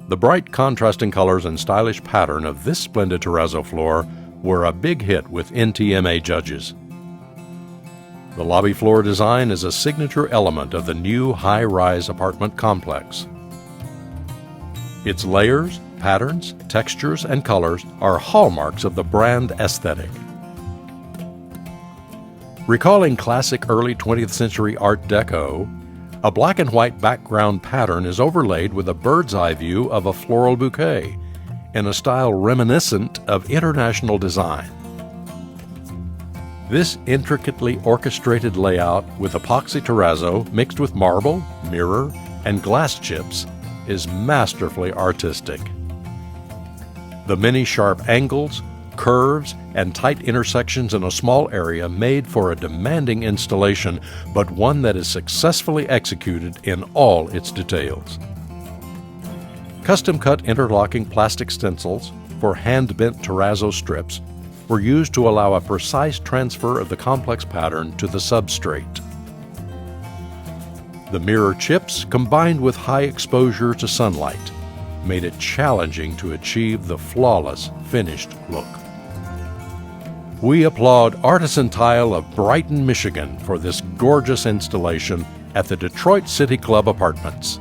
The bright contrasting colors and stylish pattern of this splendid terrazzo floor were a big hit with NTMA judges. The lobby floor design is a signature element of the new high-rise apartment complex. Its layers, patterns, textures, and colors are hallmarks of the brand aesthetic. Recalling classic early 20th century Art Deco, a black and white background pattern is overlaid with a bird's eye view of a floral bouquet in a style reminiscent of international design. This intricately orchestrated layout with epoxy terrazzo mixed with marble, mirror, and glass chips is masterfully artistic. The many sharp angles, curves, and tight intersections in a small area made for a demanding installation, but one that is successfully executed in all its details. Custom-cut interlocking plastic stencils for hand-bent terrazzo strips were used to allow a precise transfer of the complex pattern to the substrate. The mirror chips, combined with high exposure to sunlight, made it challenging to achieve the flawless finished look. We applaud Artisan Tile of Brighton, Michigan for this gorgeous installation at the Detroit City Club Apartments.